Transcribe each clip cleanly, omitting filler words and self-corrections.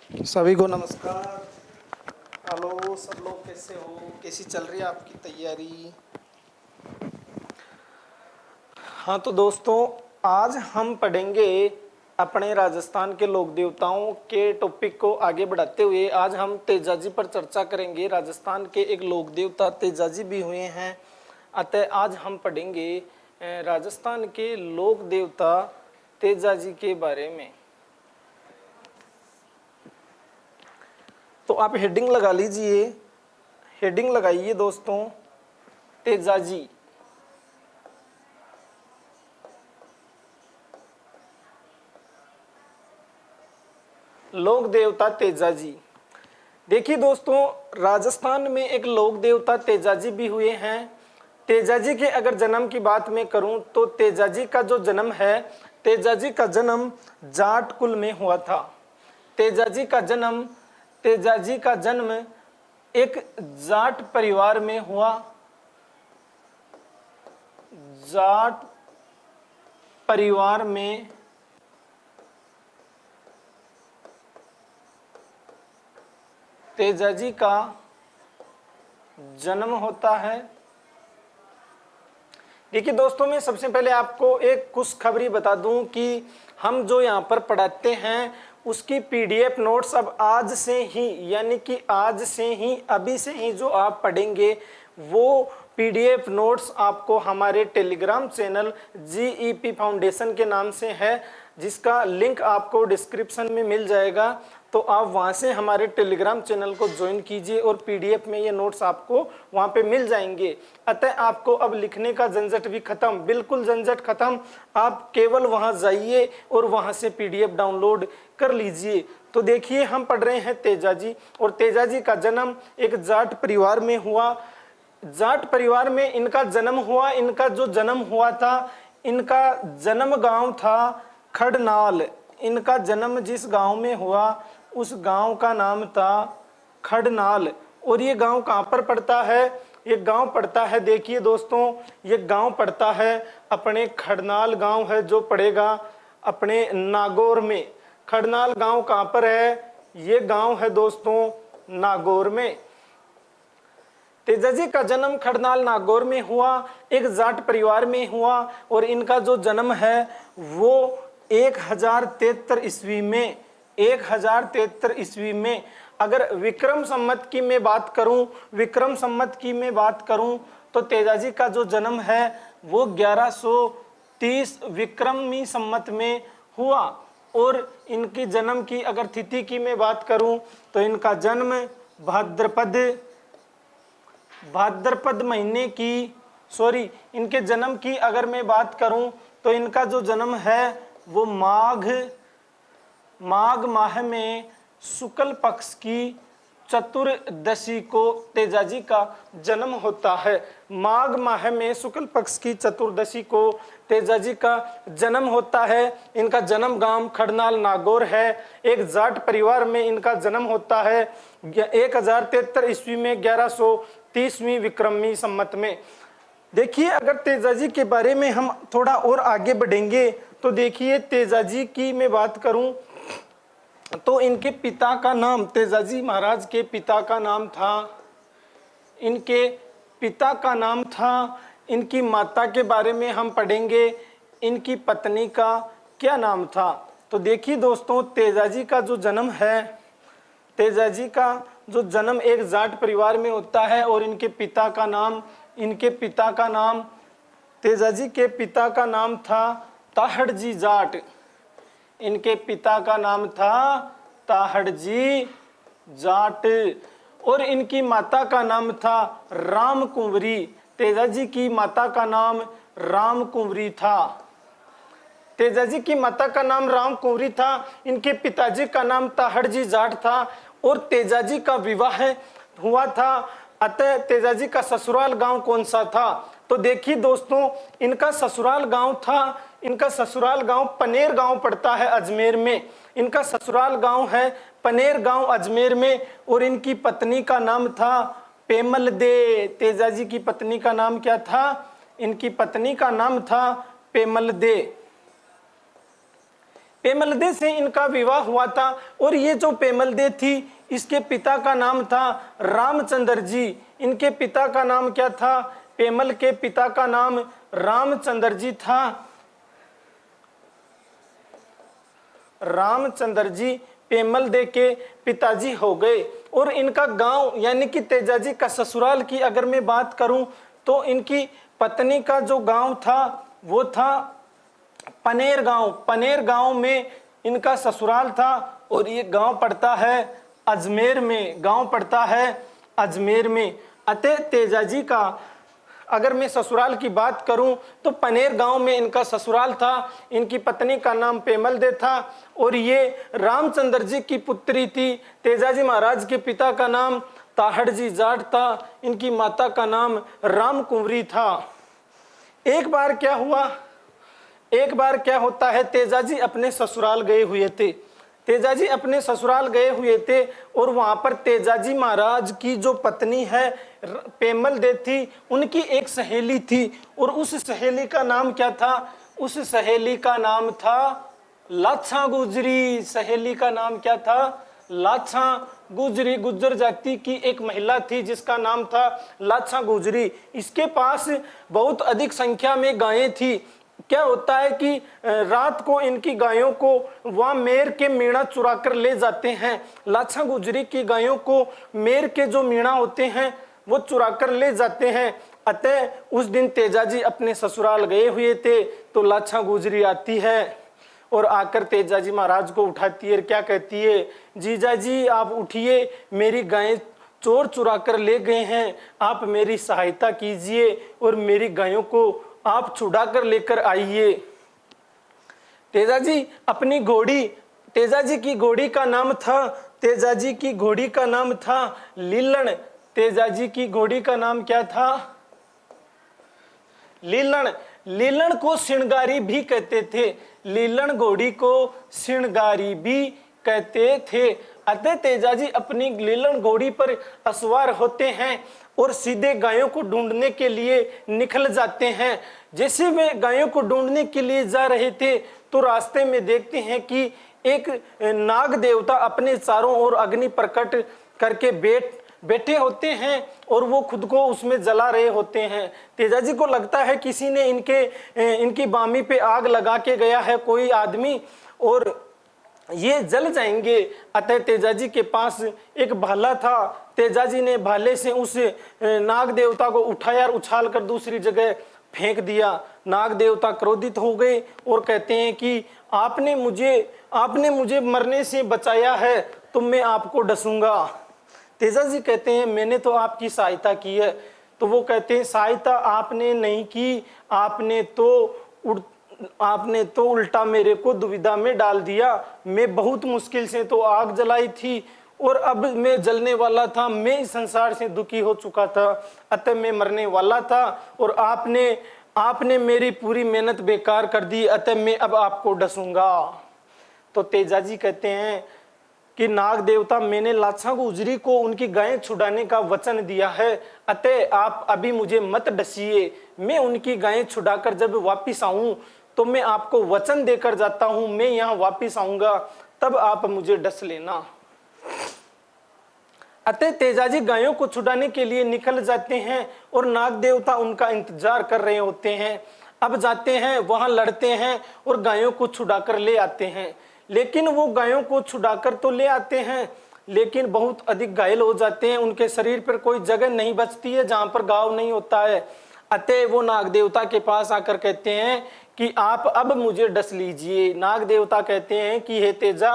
सभी को नमस्कार। हेलो सब लोग, कैसे हो? कैसी चल रही है आपकी तैयारी? हाँ तो दोस्तों, आज हम पढ़ेंगे अपने राजस्थान के लोक देवताओं के टॉपिक को आगे बढ़ाते हुए आज हम तेजाजी पर चर्चा करेंगे। राजस्थान के एक लोक देवता तेजाजी भी हुए हैं, अतः आज हम पढ़ेंगे राजस्थान के लोक देवता तेजाजी के बारे में। तो आप हेडिंग लगा लीजिए, हेडिंग लगाइए दोस्तों, तेजाजी। लोक देवता तेजाजी। देखिए दोस्तों, राजस्थान में एक लोक देवता तेजाजी भी हुए हैं। तेजाजी के अगर जन्म की बात मैं करूं तो तेजाजी का जो जन्म है, तेजाजी का जन्म जाट कुल में हुआ था। तेजाजी का जन्म एक जाट परिवार में हुआ। जाट परिवार में तेजाजी का जन्म होता है। देखिए दोस्तों, मैं सबसे पहले आपको एक खुशखबरी बता दूं कि हम जो यहाँ पर पढ़ाते हैं उसकी पीडीएफ नोट्स अब आज से ही, यानी कि आज से ही, अभी से ही जो आप पढ़ेंगे वो पीडीएफ नोट्स आपको हमारे टेलीग्राम चैनल जीईपी फाउंडेशन के नाम से है, जिसका लिंक आपको डिस्क्रिप्शन में मिल जाएगा। तो आप वहां से हमारे टेलीग्राम चैनल को ज्वाइन कीजिए और पीडीएफ में ये नोट्स आपको वहां पे मिल जाएंगे। अतः आपको अब लिखने का झंझट भी खत्म, बिल्कुल झंझट खत्म। आप केवल वहां जाइए और वहां से पीडीएफ डाउनलोड कर लीजिए। तो देखिए, हम पढ़ रहे हैं तेजाजी, और तेजाजी का जन्म एक जाट परिवार में हुआ। जाट परिवार में इनका जन्म हुआ। इनका जो जन्म हुआ था, इनका जन्म गांव था खड़नाल। इनका जन्म जिस गांव में हुआ उस गांव का नाम था खड़नाल। और ये गांव कहां पर पड़ता है? ये गांव पड़ता है, देखिए दोस्तों, ये गांव पड़ता है अपने खड़नाल गांव है जो पड़ेगा अपने नागौर में। खड़नाल गांव कहां पर है? ये गांव है दोस्तों नागौर में। तेजाजी का जन्म खड़नाल नागौर में हुआ, एक जाट परिवार में हुआ। और इनका जो जन्म है वो 1073 ईस्वी में, 1073 ईस्वी में। अगर विक्रम संवत की मैं बात करूं, विक्रम संवत की मैं बात करूं तो तेजाजी का जो जन्म है वो 1130 विक्रमी संवत में हुआ। और इनकी जन्म की अगर तिथि की मैं बात करूं तो इनका जन्म भाद्रपद महीने की, इनके जन्म की अगर मैं बात करूं तो इनका जो जन्म है वो माघ माह में शुक्ल पक्ष की चतुर्दशी को तेजाजी का जन्म होता है। माघ माह में शुक्ल पक्ष की चतुर्दशी को तेजाजी का जन्म होता है। इनका जन्म गांव खड़नाल नागौर है। एक जाट परिवार में इनका जन्म होता है 1073 ईस्वी में 1130वीं विक्रमी संवत में। देखिए, अगर तेजाजी के बारे में हम थोड़ा और आगे बढ़ेंगे तो देखिए, तेजाजी की मैं बात करूं तो इनके पिता का नाम, तेजाजी महाराज के पिता का नाम था, इनके पिता का नाम था। इनकी माता के बारे में हम पढ़ेंगे, इनकी पत्नी का क्या नाम था। तो देखिए दोस्तों, तेजाजी का जो जन्म है, तेजाजी का जो जन्म एक जाट परिवार में होता है। और इनके पिता का नाम, तेजाजी के पिता का नाम था ताहड़जी जाट। इनके पिता का नाम था ताहड़जी जाट। और इनकी माता का नाम था राम कुंवरी। तेजाजी की माता का नाम राम कुंवरी था। तेजाजी की माता का नाम राम कुंवरी था। इनके पिताजी का नाम ताहड़जी जाट था। और तेजाजी का विवाह हुआ था। अतः तेजाजी का ससुराल गांव कौन सा था? तो देखिए दोस्तों, इनका ससुराल गांव पनेर गांव पड़ता है अजमेर में। इनका ससुराल गांव है पनेर गांव अजमेर में। और इनकी पत्नी का नाम था पेमल दे। तेजाजी की पत्नी का नाम क्या था? इनकी पत्नी का नाम था पेमल दे। पेमलदे से इनका विवाह हुआ था। और ये जो पेमलदे थी इसके पिता का नाम था रामचंद्र जी। इनके पिता का नाम क्या था? पेमल के पिता का नाम रामचंद्र जी था। रामचंद्र जी पेमलदे के पिताजी हो गए। और इनका गांव यानी कि तेजाजी का ससुराल की अगर मैं बात करूं तो इनकी पत्नी का जो गांव था वो था पनेर गांव। पनेर गांव में इनका ससुराल था और ये गांव पड़ता है अजमेर में। गांव पड़ता है अजमेर में। अतः तेजाजी का अगर मैं ससुराल की बात करूं तो पनेर गांव में इनका ससुराल था। इनकी पत्नी का नाम पेमलदे था और ये रामचंद्र जी की पुत्री थी। तेजाजी महाराज के पिता का नाम ताहड़ जी जाट था। इनकी माता का नाम राम कुंवरी था। एक बार क्या होता है, तेजाजी अपने ससुराल गए हुए थे। तेजाजी अपने ससुराल गए हुए थे और वहां पर तेजाजी महाराज की जो पत्नी है पेमलदे थी, उनकी एक सहेली थी और उस सहेली का नाम क्या था? उस सहेली का नाम था लाछा गुजरी। सहेली का नाम क्या था? लाछा गुजरी। गुज्जर जाति की एक महिला थी जिसका नाम था लाछा गुजरी। इसके पास बहुत अधिक संख्या में गायें थी। क्या होता है कि रात को इनकी गायों को वहां मेर के मीणा चुरा कर ले जाते हैं। लाछा गुजरी की गायों को मेर के जो मीणा होते हैं वो चुरा कर ले जाते हैं। अतः उस दिन तेजाजी अपने ससुराल गए हुए थे तो लाछा गुजरी आती है और आकर तेजाजी महाराज को उठाती है। क्या कहती है? जीजाजी आप उठिए, मेरी गायें चोर चुरा कर ले गए हैं, आप मेरी सहायता कीजिए और मेरी गायों को आप छुड़ा कर लेकर आइए। तेजाजी अपनी घोड़ी, तेजाजी की घोड़ी का नाम था लीलन। तेजाजी की घोड़ी का नाम क्या था? लीलन। लीलन को सिणगारी भी कहते थे। लीलन घोड़ी को सिणगारी भी कहते थे। अतः तेजाजी अपनी लीलन घोड़ी पर असवार होते हैं और सीधे गायों को ढूंढने के लिए निकल जाते हैं। जैसे वे गायों को ढूंढने के लिए जा रहे थे तो रास्ते में देखते हैं कि एक नाग देवता अपने चारों ओर अग्नि प्रकट करके बैठे होते हैं और वो खुद को उसमें जला रहे होते हैं। तेजाजी को लगता है किसी ने इनकी बामी पे आग लगा के गया है कोई आदमी और ये जल जाएंगे। अतः तेजाजी के पास एक भाला था। तेजाजी ने भाले से उस नाग देवता को उठाया और उछाल कर दूसरी जगह फेंक दिया। नाग देवता क्रोधित हो गए और कहते हैं कि आपने मुझे मरने से बचाया है तो मैं आपको डसूंगा। तेजाजी कहते हैं मैंने तो आपकी सहायता की है। तो वो कहते हैं सहायता आपने नहीं की, आपने तो उल्टा मेरे को दुविधा में डाल दिया। मैं बहुत मुश्किल से तो आग जलाई थी और अब मैं जलने वाला था। मैं इस संसार से दुखी हो चुका था, अतः मैं मरने वाला था और आपने मेरी पूरी मेहनत बेकार कर दी, अतः मैं अब आपको डसूंगा। तो तेजाजी कहते हैं कि नाग देवता मैंने लाछा गुजरी को उनकी गायें छुड़ाने का वचन दिया है, अतः आप अभी मुझे मत डसिए। मैं उनकी गायें छुड़ाकर जब वापिस आऊं तो मैं आपको वचन देकर जाता हूं, मैं यहाँ वापिस आऊंगा तब आप मुझे डस लेना। अतः तेजाजी गायों को छुड़ाने के लिए निकल जाते हैं और नाग देवता उनका इंतजार कर रहे होते हैं। अब जाते हैं, वहां लड़ते हैं और गायों को छुड़ाकर ले आते हैं। लेकिन वो गायों को छुड़ाकर तो ले आते हैं लेकिन बहुत अधिक घायल हो जाते हैं। उनके शरीर पर कोई जगह नहीं बचती है जहां पर घाव नहीं होता है। अतः वो नाग देवता के पास आकर कहते हैं कि आप अब मुझे डस लीजिए। नाग देवता कहते हैं कि हे तेजा,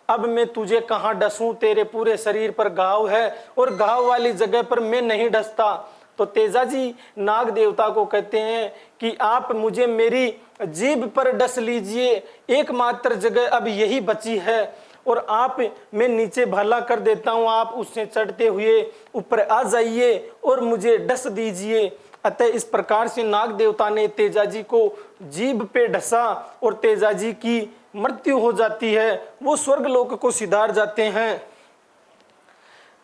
अब मैं तुझे कहाँ डसूं, तेरे पूरे शरीर पर घाव है और घाव वाली जगह पर मैं नहीं डसता। तो तेजाजी नाग देवता को कहते हैं कि आप मुझे मेरी जीभ पर डस लीजिए, एकमात्र जगह अब यही बची है और आप मैं नीचे भाला कर देता हूँ, आप उससे चढ़ते हुए ऊपर आ जाइए और मुझे डस दीजिए। अतः इस प्रकार से नाग देवता ने तेजाजी को जीभ पे डसा और तेजाजी की मृत्यु हो जाती है। वो स्वर्गलोक को सिधार जाते हैं।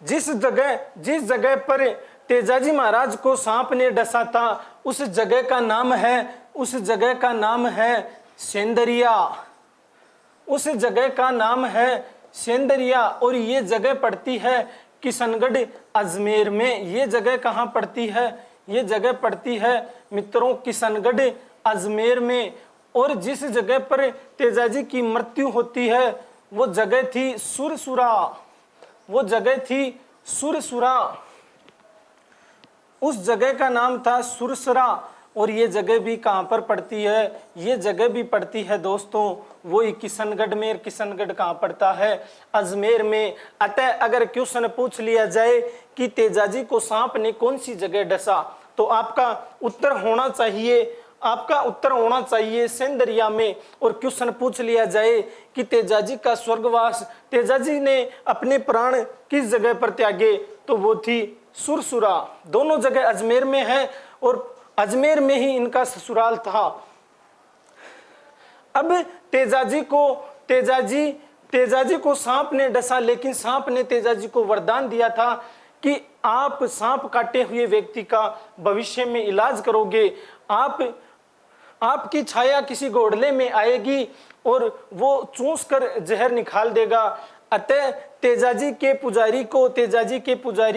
जिस जगह पर तेजाजी महाराज को सांप ने डसा था उस जगह का नाम है सेंदरिया। उस जगह का नाम है सेंदरिया और ये जगह पड़ती है किशनगढ़ अजमेर में। ये जगह कहाँ पड़ती है? ये जगह पड़ती है मित्रों किशनगढ़ अजमेर में। और जिस जगह पर तेजाजी की मृत्यु होती है वो जगह थी सुरसुरा, वो जगह थी सुरसुरा, उस जगह का नाम था सुरसुरा। और ये जगह भी कहाँ पर पड़ती है? ये जगह भी पड़ती है दोस्तों वही किशनगढ़ में। किशनगढ़ कहाँ पड़ता है? अजमेर में। अतः अगर क्वेश्चन पूछ लिया जाए कि तेजाजी को सांप ने कौन सी जगह डसा, तो आपका उत्तर होना चाहिए, आपका उत्तर होना चाहिए सेंदरिया में। और क्वेश्चन पूछ लिया जाए कि तेजाजी का स्वर्गवास, तेजाजी ने अपने प्राण किस जगह पर त्यागे, तो वो थी सुरसुरा। दोनों जगह अजमेर में है और अजमेर में ही इनका ससुराल था। अब तेजाजी को सांप ने डसा, लेकिन सांप ने तेजाजी को वरदान दिया था कि आप सांप काटे हुए व्यक्ति का भविष्य में इलाज करोगे, आपकी छाया किसी घोड़ले में आएगी और वो चूस कर जहर निकाल देगा। अतः तेजाजी के पुजारी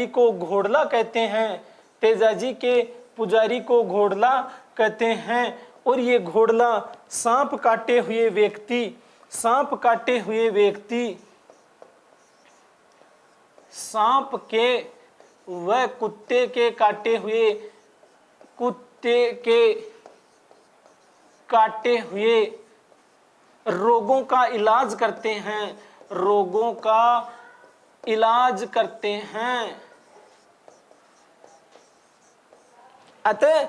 को घोड़ला कहते हैं, तेजाजी के पुजारी को घोड़ला कहते हैं। और ये घोड़ला सांप काटे हुए व्यक्ति, सांप के व कुत्ते काटे हुए रोगों का इलाज करते हैं, अतः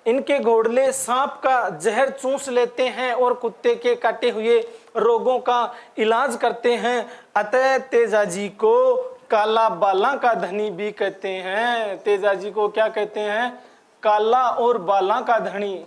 इनके घोड़ले सांप का जहर चूस लेते हैं और कुत्ते के काटे हुए रोगों का इलाज करते हैं। अतः तेजाजी को काला बाला का धनी भी कहते हैं। तेजाजी को क्या कहते हैं? काला और बाला का धनी,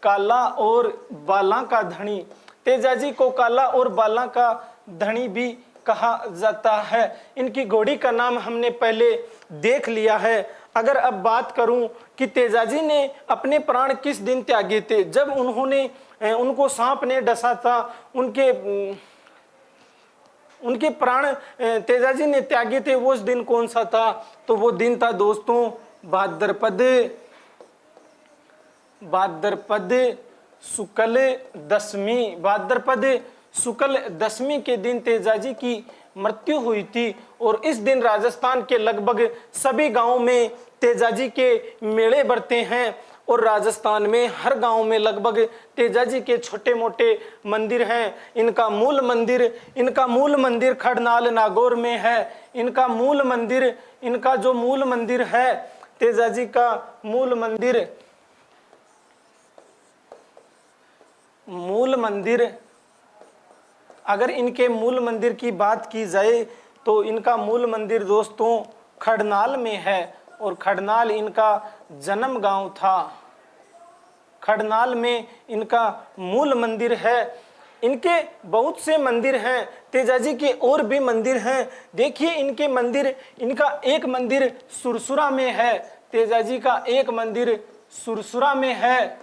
काला और बाला का धनी। तेजाजी को काला और बाला का धनी भी कहा जाता है। इनकी घोड़ी का नाम हमने पहले देख लिया है। अगर अब बात करूं कि तेजाजी ने अपने प्राण किस दिन त्यागे थे, जब उनको सांप ने डसा था, उनके प्राण तेजाजी ने त्यागे थे, वो उस दिन कौन सा था? तो वो दिन था दोस्तों भाद्रपद शुक्ल दशमी के दिन तेजाजी की मृत्यु हुई थी। और इस दिन राजस्थान के लगभग सभी गांवों में तेजाजी के मेले बढ़ते हैं और राजस्थान में हर गांव में लगभग तेजाजी के छोटे मोटे मंदिर हैं। इनका मूल मंदिर खड़नाल नागौर में है। इनका जो मूल मंदिर है तेजाजी का मूल मंदिर, अगर इनके मूल मंदिर की बात की जाए तो इनका मूल मंदिर दोस्तों खड़नाल में है और खड़नाल इनका जन्म गांव था। खड़नाल में इनका मूल मंदिर है। इनके बहुत से मंदिर हैं, तेजाजी के और भी मंदिर हैं। देखिए इनके मंदिर, इनका एक मंदिर सुरसुरा में है, तेजाजी का एक मंदिर सुरसुरा में है,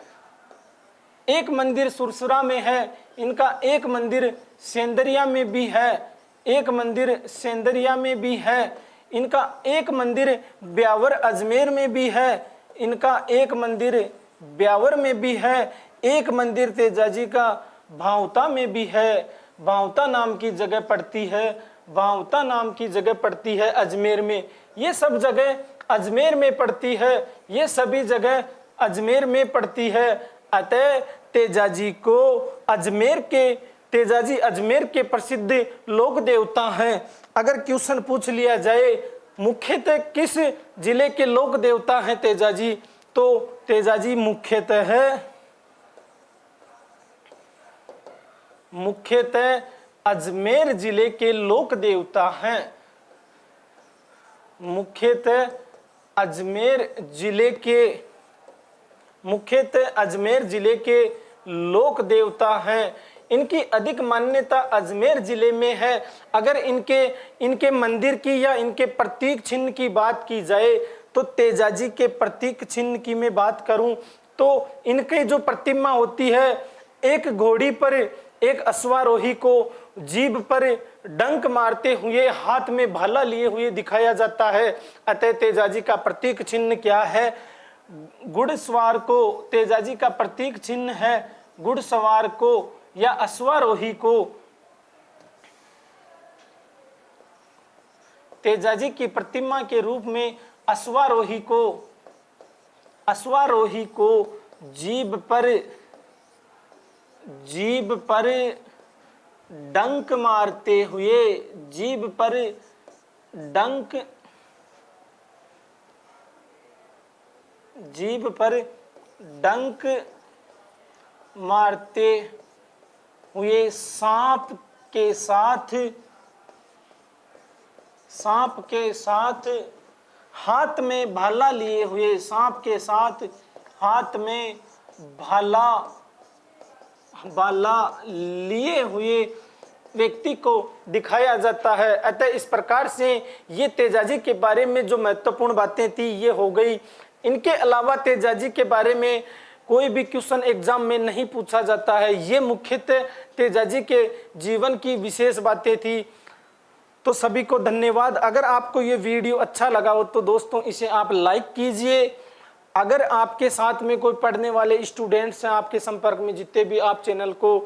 एक मंदिर सुरसुरा में है। इनका एक मंदिर सेंदरिया में भी है, एक मंदिर सेंदरिया में भी है। इनका एक मंदिर ब्यावर अजमेर में भी है, इनका एक मंदिर ब्यावर में भी है। एक मंदिर तेजाजी का भावता में भी है, भावता नाम की जगह पड़ती है, भावता नाम की जगह पड़ती है अजमेर में। ये सब जगह अजमेर में पड़ती है, ये सभी जगह अजमेर में पड़ती है। अतः तेजाजी अजमेर के प्रसिद्ध लोक देवता हैं। अगर क्वेश्चन पूछ लिया जाए मुख्यतः किस जिले के लोक देवता हैं तेजाजी, तो तेजाजी मुख्यतः अजमेर जिले के लोक देवता हैं। मुख्यतः अजमेर जिले के लोक देवता हैं। इनकी अधिक मान्यता अजमेर जिले में है। अगर इनके मंदिर की या इनके प्रतीक चिन्ह की बात की जाए तो तेजाजी के प्रतीक चिन्ह की मैं बात करूं तो इनकी जो प्रतिमा होती है एक घोड़ी पर एक अश्वारोही को जीभ पर डंक मारते हुए हाथ में भाला लिए हुए दिखाया जाता है। अतः तेजाजी का प्रतीक चिन्ह क्या है? घुड़सवार को तेजाजी का प्रतीक चिन्ह है घुड़सवार को या अश्वारोही को तेजाजी की प्रतिमा के रूप में अश्वारोही को जीभ पर डंक मारते हुए जीभ पर डंक मारते हुए सांप के साथ हाथ में भाला लिए हुए सांप के साथ हाथ में भाला लिए हुए व्यक्ति को दिखाया जाता है। अतः इस प्रकार से ये तेजाजी के बारे में जो महत्वपूर्ण बातें थी ये हो गई। इनके अलावा तेजाजी के बारे में कोई भी क्वेश्चन एग्जाम में नहीं पूछा जाता है। ये मुख्यतः तेजाजी के जीवन की विशेष बातें थी। तो सभी को धन्यवाद। अगर आपको ये वीडियो अच्छा लगा हो तो दोस्तों इसे आप लाइक कीजिए। अगर आपके साथ में कोई पढ़ने वाले स्टूडेंट्स हैं आपके संपर्क में जितने भी, आप चैनल को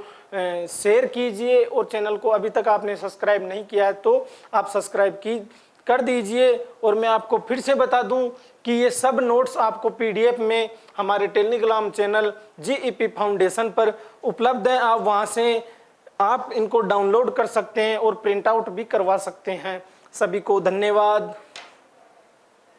शेयर कीजिए और चैनल को अभी तक आपने सब्सक्राइब नहीं किया है तो आप सब्सक्राइब कर दीजिए। और मैं आपको फिर से बता दूं कि ये सब नोट्स आपको PDF में हमारे टेलीग्राम चैनल GEP फाउंडेशन पर उपलब्ध हैं। आप वहां से आप इनको डाउनलोड कर सकते हैं और प्रिंट आउट भी करवा सकते हैं। सभी को धन्यवाद।